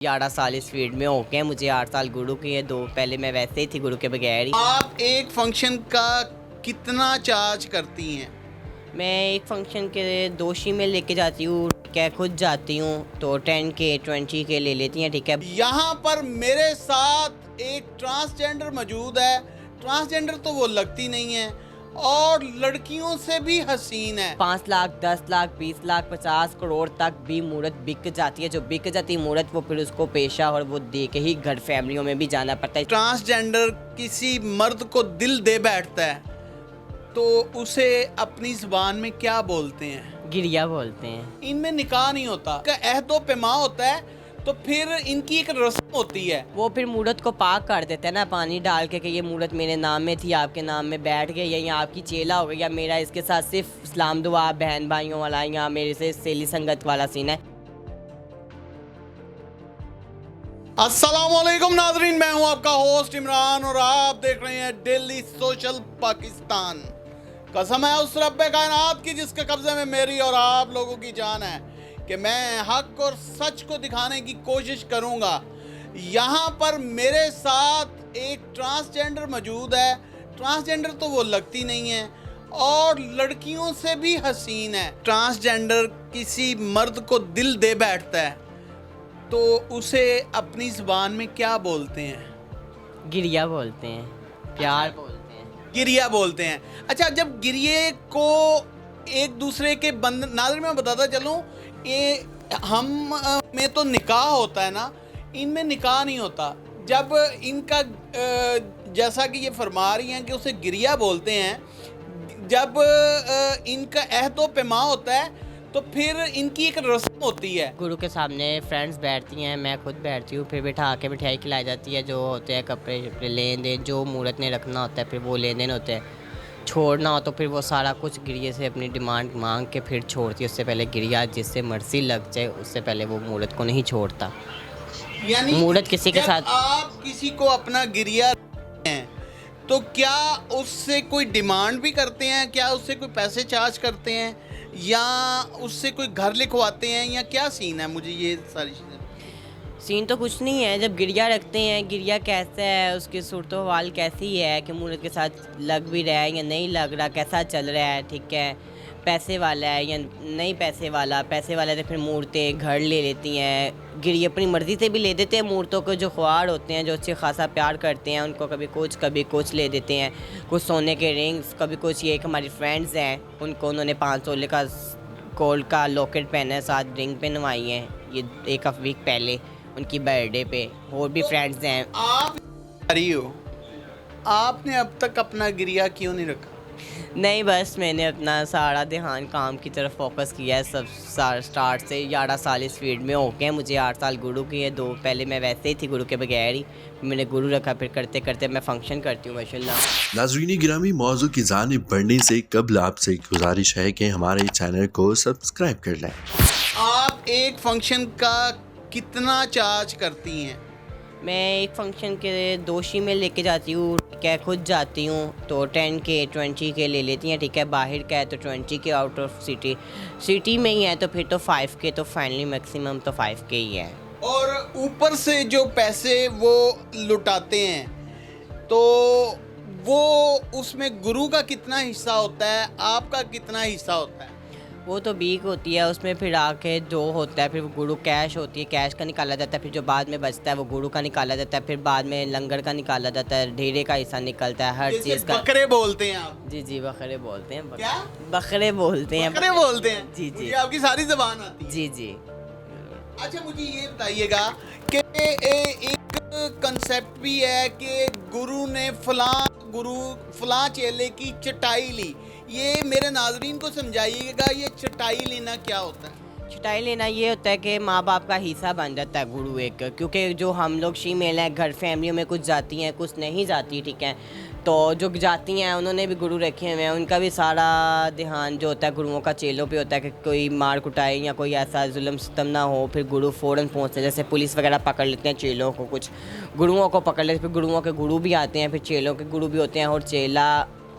11 साल इस फील्ड में हो गए मुझे। 8 साल गुरु की है, 2 पहले मैं वैसे ही थी गुरु के बगैर ही। आप एक फंक्शन का कितना चार्ज करती हैं? मैं एक फंक्शन के दोषी में लेके जाती हूँ, क्या खुद जाती हूँ तो 10K 20K ले लेती हैं, ठीक है। यहाँ पर मेरे साथ एक ट्रांसजेंडर मौजूद है। ट्रांसजेंडर तो वो लगती नहीं है और लड़कियों से भी हसीन है। 5 लाख 10 लाख 20 लाख 50 करोड़ तक भी मूर्त बिक जाती है। जो बिक जाती है मूर्त, वो फिर उसको पेशा और वो दे के ही घर फैमिलियों में भी जाना पड़ता है। ट्रांसजेंडर किसी मर्द को दिल दे बैठता है तो उसे अपनी जुबान में क्या बोलते हैं? गिरिया बोलते हैं। इनमें निकाह नहीं होता, का अहदो पैमा होता है, तो फिर इनकी एक रस्म होती है। वो फिर मूर्त को पाक कर देते हैं ना, पानी डाल के कि ये मूर्त मेरे नाम में थी, आपके नाम में बैठ गई, या आपकी चेला हो गई, या मेरा इसके साथ सिर्फ इस्लाम दुआ बहन भाइयों वाला, या मेरे से सेली संगत वाला सीन है। अस्सलामुअलैकुम नाज़रीन, मैं हूं आपका होस्ट इमरान और आप देख रहे हैं डेली सोशल पाकिस्तान। कसम है उस रब्बे कायनात की जिसके कब्जे में मेरी और आप लोगों की जान है कि मैं हक और सच को दिखाने की कोशिश करूंगा। यहाँ पर मेरे साथ एक ट्रांसजेंडर मौजूद है। ट्रांसजेंडर तो वो लगती नहीं है और लड़कियों से भी हसीन है। ट्रांसजेंडर किसी मर्द को दिल दे बैठता है तो उसे अपनी जुबान में क्या बोलते हैं? गिरिया बोलते हैं, प्यार बोलते हैं। गिरिया बोलते हैं। अच्छा, जब गिरिये को एक दूसरे के बंधन, नाज़रीन मैं बताता चलूँ, ये हम में तो निकाह होता है ना, इनमें निकाह नहीं होता। जब इनका जैसा कि ये फरमा रही हैं कि उसे गिरिया बोलते हैं, जब इनका अहदो पैमा होता है तो फिर इनकी एक रस्म होती है। गुरु के सामने फ्रेंड्स बैठती हैं, मैं खुद बैठती हूँ, फिर बिठा के मिठाई खिलाई जाती है, जो होते हैं कपड़े लेन देन, जो मूर्त ने रखना होता है फिर वो लेन देन होते हैं। छोड़ना हो तो फिर वो सारा कुछ गिरिये से अपनी डिमांड मांग के फिर छोड़ती है। उससे पहले गिरिया जिससे मर्जी लग जाए उससे पहले वो मूर्त को नहीं छोड़ता। यानी मूर्त किसी के साथ, आप किसी को अपना गिरिया हैं तो क्या उससे कोई डिमांड भी करते हैं? क्या उससे कोई पैसे चार्ज करते हैं या उससे कोई घर लिखवाते हैं या क्या सीन है? मुझे ये सारी चीज़ें। सीन तो कुछ नहीं है। जब गिरिया रखते हैं, गिरिया कैसा है, उसकी सूरत हाल कैसी है कि मूर्त के साथ लग भी रहा है या नहीं लग रहा, कैसा चल रहा है, ठीक है, पैसे वाला है या नहीं पैसे वाला। पैसे वाला तो फिर मूर्तें घर ले लेती हैं। गिरिया अपनी मर्ज़ी से भी ले देते हैं मूर्तों को। जो ख्वार होते हैं, जो अच्छे खासा प्यार करते हैं, उनको कभी कुछ ले देते हैं। कुछ सोने के रिंग्स, कभी कुछ। ये एक हमारी फ्रेंड्स हैं, उनको उन्होंने 5 तोले का गोल्ड का लॉकेट पहना है, 7 रिंग पहनवाई हैं ये एक वीक पहले उनकी बर्थडे पे। और भी फ्रेंड्स हैं। आप रही हो, आपने अब तक अपना गिरिया क्यों नहीं रखा? नहीं, बस मैंने अपना सारा ध्यान काम की तरफ फोकस किया है सब स्टार्ट से। 11 साल इस फील्ड में हो गए मुझे। 8 साल गुरु की है, 2 पहले मैं वैसे ही थी गुरु के बगैर ही। मैंने गुरु रखा, फिर करते करते मैं फंक्शन करती हूँ माशाल्लाह। नाज़रीन गिरामी, मौजू की जानिब बढ़ने से कबल आपसे गुजारिश है कि हमारे चैनल को सब्सक्राइब कर लें। आप एक फंक्शन का कितना चार्ज करती हैं? मैं एक फंक्शन के दोषी में लेके जाती हूँ, क्या खुद जाती हूँ तो 10K 20K ले लेती हैं, ठीक है। बाहर का है तो 20K, आउट ऑफ सिटी में ही है तो फिर तो 5K, तो फाइनली मैक्सिमम तो 5K ही है। और ऊपर से जो पैसे वो लुटाते हैं तो वो उसमें गुरु का कितना हिस्सा होता है, आपका कितना हिस्सा होता है? वो तो बीक होती है, उसमें फिर आके जो होता है फिर वो गुरु कैश होती है, कैश का निकाला जाता है। फिर जो बाद में बचता है वो गुरु का निकाला जाता है। फिर बाद में लंगर का निकाला जाता है, ढेरे का हिस्सा निकलता है, हर चीज़ का। बकरे बोलते हैं आप? जी बकरे बोलते हैं। क्या? बकरे बोलते हैं। बकरे बोलते हैं? जी। मुझे आपकी सारी ज़बान आती है। जी। अच्छा, मुझे ये बताइएगा कि एक कंसेप्ट भी है कि गुरु ने फलां चेले की चटाई ली। ये मेरे नाज़रीन को समझाइएगा, ये चटाई लेना क्या होता है? चटाई लेना ये होता है कि माँ बाप का हिस्सा बन जाता है गुरु एक। क्योंकि जो हम लोग शीमेल हैं, घर फैमिलियों में कुछ जाती हैं, कुछ नहीं जाती, ठीक है। तो जो जाती हैं उन्होंने भी गुरु रखे हुए हैं, उनका भी सारा ध्यान जो होता है गुरुओं का चेलों पे होता है कि कोई मार कुटाई या कोई ऐसा जुल्म सितम ना हो। फिर गुरु फ़ौरन पहुँचते हैं, जैसे पुलिस वगैरह पकड़ लेते हैं चेलों को, कुछ गुरुओं को पकड़ लेते हैं, फिर गुरुओं के गुरु भी आते हैं, फिर चेलों के गुरु भी होते हैं और चेला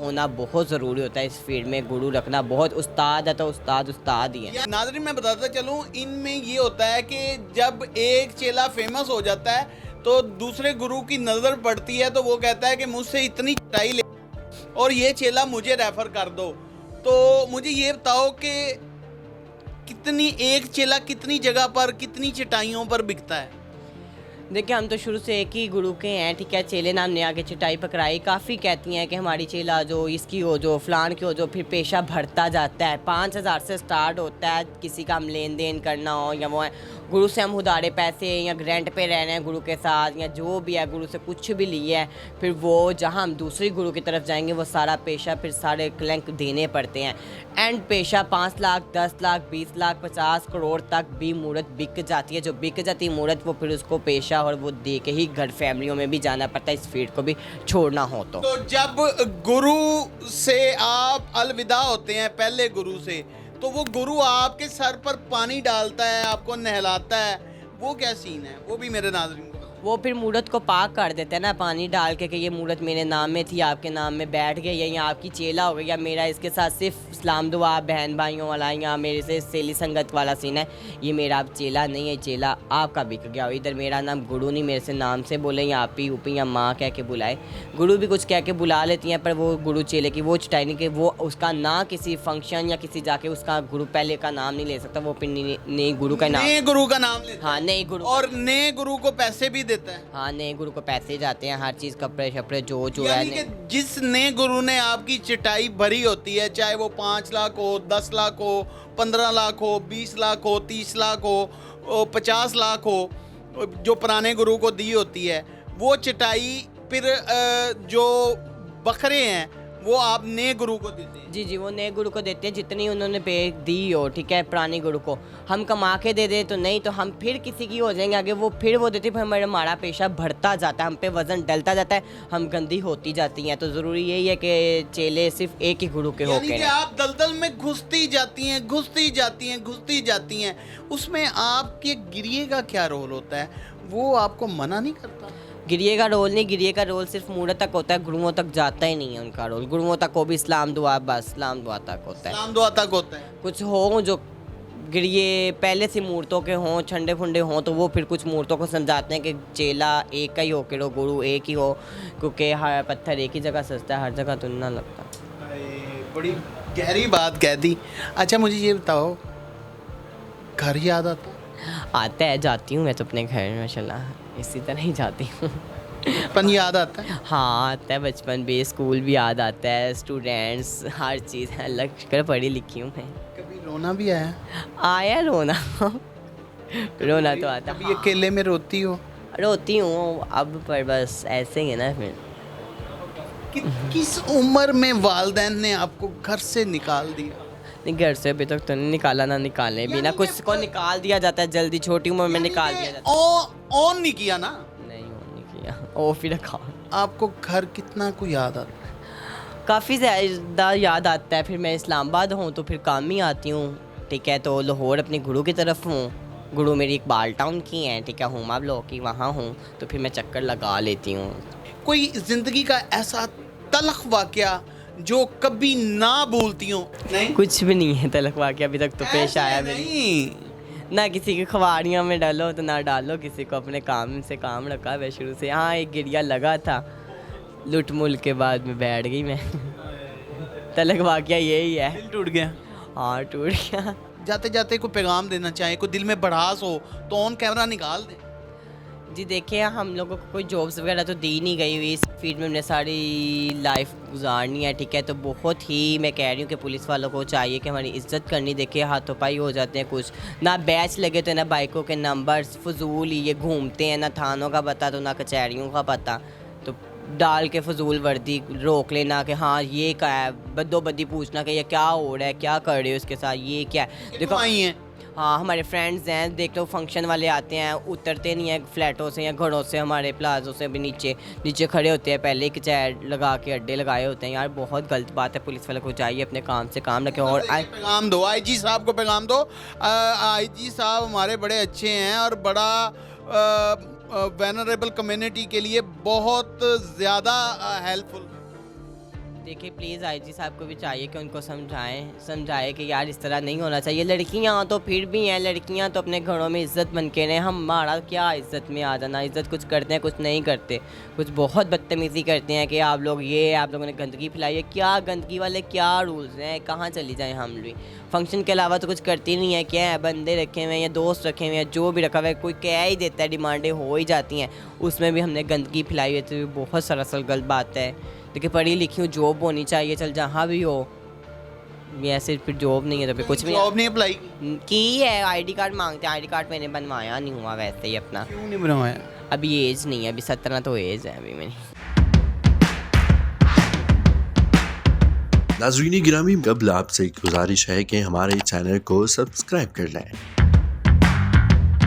होना बहुत ज़रूरी होता है इस फील्ड में। गुरु रखना बहुत, उस्ताद है तो उस्ताद ही है। नाज़रीन मैं बताता चलूँ, इनमें ये होता है कि जब एक चेला फेमस हो जाता है तो दूसरे गुरु की नज़र पड़ती है तो वो कहता है कि मुझसे इतनी चटाई ले और ये चेला मुझे रेफर कर दो। तो मुझे ये बताओ कि एक चेला कितनी जगह पर, कितनी चटाइयों पर बिकता है? देखिए हम तो शुरू से एक ही गुरु के हैं, ठीक है। चेले नाम ने आके चटाई पकड़ाई, काफ़ी कहती हैं कि हमारी चेला जो इसकी हो जो फलान की हो जो, फिर पेशा बढ़ता जाता है। 5,000 से स्टार्ट होता है, किसी का हम लेन देन करना हो या वो है गुरु से हम उधारे पैसे या ग्रेंट पे रह रहे हैं गुरु के साथ या जो भी है, गुरु से कुछ भी लिया है, फिर वो जहाँ हम दूसरी गुरु की तरफ जाएंगे वो सारा पेशा फिर सारे क्लैंक देने पड़ते हैं। एंड पेशा 5 लाख, 10 लाख, 20 लाख, 50 करोड़ तक भी मूर्त बिक जाती है। जो बिक जाती है मूर्त वो फिर उसको पेशा और वो दे के ही घर फैमिलियों में भी जाना पड़ता है, इस फील्ड को भी छोड़ना हो तो जब गुरु से आप अलविदा होते हैं पहले गुरु से, तो वो गुरु आपके सर पर पानी डालता है, आपको नहलाता है, वो क्या सीन है? वो भी मेरे नाज़रीन को वो फिर मूर्त को पाक कर देते हैं ना पानी डाल के कि ये मूर्त मेरे नाम में थी, आपके नाम में बैठ गई या ये आपकी चेला हो गई या मेरा इसके साथ सिर्फ इस्लाम दुआ बहन भाइयों वाला या मेरे से सेली संगत वाला सीन है, ये मेरा अब चेला नहीं है, चेला आपका बिक गया। इधर मेरा नाम गुरु नहीं, मेरे से नाम से बोले या आपी ऊपी या माँ कह के बुलाए। गुरु भी कुछ कह के बुला लेती हैं पर वो गुरु चेले की वो चटाई नहीं कि वो उसका ना किसी फंक्शन या किसी जाके उसका गुरु पहले का नाम नहीं ले सकता, वो फिर नए गुरु का नाम, नए गुरु का नाम लेता है। हाँ नए गुरु, और नए गुरु को पैसे भी देता है। हाँ नए गुरु को पैसे जाते हैं, हर चीज़ कपड़े शपड़े जो है। यानी कि जिस नए गुरु ने आपकी चटाई भरी होती है, चाहे वो 5 लाख हो, 10 लाख हो, 15 लाख हो, 20 लाख हो, 30 लाख हो, 50 लाख हो, जो पुराने गुरु को दी होती है, वो चटाई फिर जो बकरे हैं वो आप नए गुरु को देते हैं? जी वो नए गुरु को देते हैं जितनी उन्होंने पे दी हो, ठीक है। पुराने गुरु को हम कमा के दे दें तो नहीं, तो हम फिर किसी की हो जाएंगे आगे, वो फिर वो देते, फिर हमारा पेशा बढ़ता जाता है, हम पे वजन डलता जाता है, हम गंदी होती जाती हैं। तो ज़रूरी यही है कि चेले सिर्फ एक ही गुरु के यानी होके कि आप दलदल में घुसती जाती हैं, घुसती जाती हैं, घुसती जाती हैं। उसमें आपके गिरिए का क्या रोल होता है? वो आपको मना नहीं करता? गिरिए का रोल नहीं, गिरिए का रोल सिर्फ मूर्त तक होता है, गुरुओं तक जाता ही नहीं है उनका रोल। गुरुओं तक को भी इस्लाम दुआ, बस इस्लाम दुआ तक होता है। इस्लाम दुआ तक होता है। कुछ हो जो गिरिए पहले से मूर्तों के हों, छंडे फुंडे हों, तो वो फिर कुछ मूर्तों को समझाते हैं कि चेला एक का ही हो, कि गुरु एक ही हो, क्योंकि हर पत्थर एक ही जगह सजता है, हर जगह तो ना लगता। बड़ी गहरी बात कह दी। अच्छा मुझे ये बताओ, घर याद आता है, जाती हूँ मैं तो अपने घर में माशाल्लाह, इसी तरह ही जाती हूँ। बचपन याद आता है? हाँ आता है, बचपन भी, स्कूल भी याद आता है, स्टूडेंट्स, हर चीज़ अलग कर पढ़ी लिखी हूँ मैं। कभी रोना भी आया रोना रोना तो आता। कभी अकेले में रोती हो? रोती हूँ अब, पर बस ऐसे ही है ना फिर। किस उम्र में वालिदैन ने आपको घर से निकाल दिया? नहीं घर से अभी तक तो नहीं निकाला, ना निकाले भी ना, कुछ को निकाल दिया जाता है जल्दी, छोटी उम्र में निकाल दिया जाता है। ऑन नहीं किया ना? नहीं ऑन नहीं किया, ऑफ ही रखा। आपको घर कितना को याद आता है? काफ़ी ज़्यादा याद आता है। फिर मैं इस्लामाबाद हूँ तो फिर काम ही आती हूँ, ठीक है। तो लाहौर अपने गुरु की तरफ हूँ, गुरु मेरी इकबाल टाउन की हैं, ठीक है, हुमा ब्लॉक की, वहाँ हूँ, तो फिर मैं चक्कर लगा लेती हूँ। कोई ज़िंदगी का ऐसा तलख वाक़या जो कभी ना भूलती हूँ? नहीं, कुछ भी नहीं है तलक वाक़या अभी तक तो पेश आया भी नहीं। ना किसी की खवाड़ियों में डालो तो ना डालो किसी को, अपने काम से काम रखा है शुरू से। हाँ एक गिरिया लगा था, लुट मुल के बाद में बैठ गई मैं। तलक वाक़या यही है। दिल टूट गया? हाँ टूट गया। जाते जाते कोई पैगाम देना चाहे, कोई दिल में भड़ास हो तो ऑन कैमरा निकाल दे। जी देखिए हम लोगों को कोई जॉब्स वगैरह तो दी नहीं गई हुई, इस फील्ड में हमने सारी लाइफ गुजारनी है, ठीक है। तो बहुत ही मैं कह रही हूँ कि पुलिस वालों को चाहिए कि हमारी इज्जत करनी। देखिए हाथों पाई हो जाते हैं, कुछ ना बैच लगे तो ना बाइकों के नंबर्स, फजूल ही ये घूमते हैं, ना थानों का पता तो ना कचहरियों का पता, तो डाल के फजूल वर्दी रोक लेना कि हाँ ये क्या है, बद्दो बद्दी पूछना कि ये क्या हो रहा है, क्या कर रहे हो इसके साथ, ये क्या है। देखो आई हैं हाँ हमारे फ्रेंड्स हैं, देख लो फंक्शन वाले आते हैं, उतरते नहीं हैं फ्लैटों से या घरों से, हमारे प्लाजों से भी नीचे खड़े होते हैं, पहले एक चेयर लगा के अड्डे लगाए होते हैं। यार बहुत गलत बात है, पुलिस वाले को चाहिए अपने काम से काम रखें। और पैगाम दो आईजी साहब को, पैगाम दो। आईजी साहब हमारे बड़े अच्छे हैं और बड़ा वेनरेबल कम्युनिटी के लिए बहुत ज़्यादा हेल्पफुल। देखिए प्लीज़ आईजी साहब को भी चाहिए कि उनको समझाएं कि यार इस तरह नहीं होना चाहिए। लड़कियां तो फिर भी हैं, लड़कियां तो अपने घरों में इज़्ज़त बन के रहें। हमारा क्या इज़्ज़त में आ जाना, इज़्ज़त कुछ करते हैं कुछ नहीं करते, कुछ बहुत बदतमीज़ी करते हैं कि आप लोग ये आप लोगों ने गंदगी फैलाई है। क्या गंदगी वाले क्या रूल्स हैं, कहाँ चली जाएँ हम भी। फंक्शन के अलावा तो कुछ करती नहीं है, क्या है बंदे रखे हुए हैं या दोस्त रखे हुए हैं, जो भी रखा हुआ है कोई कह ही देता है, डिमांडें हो ही जाती हैं, उसमें भी हमने गंदगी फैलाई है, तो ये बहुत सरासर गलत बात है। देखिए पढ़ी लिखी हूँ, जॉब होनी चाहिए, चल जहाँ भी हो। ये ऐसे फिर जॉब नहीं है तो फिर कुछ भी जॉब नहीं अप्लाई की है। आईडी कार्ड मांगते हैं, आईडी कार्ड मैंने बनवाया नहीं हुआ वैसे ही अपना। क्यों नहीं बनवाया? अभी एज नहीं है, अभी 17 तो एज है अभी मेरी। नाज़रीन गिरामी, कबल आपसे गुजारिश है कि हमारे चैनल को सब्सक्राइब कर लें।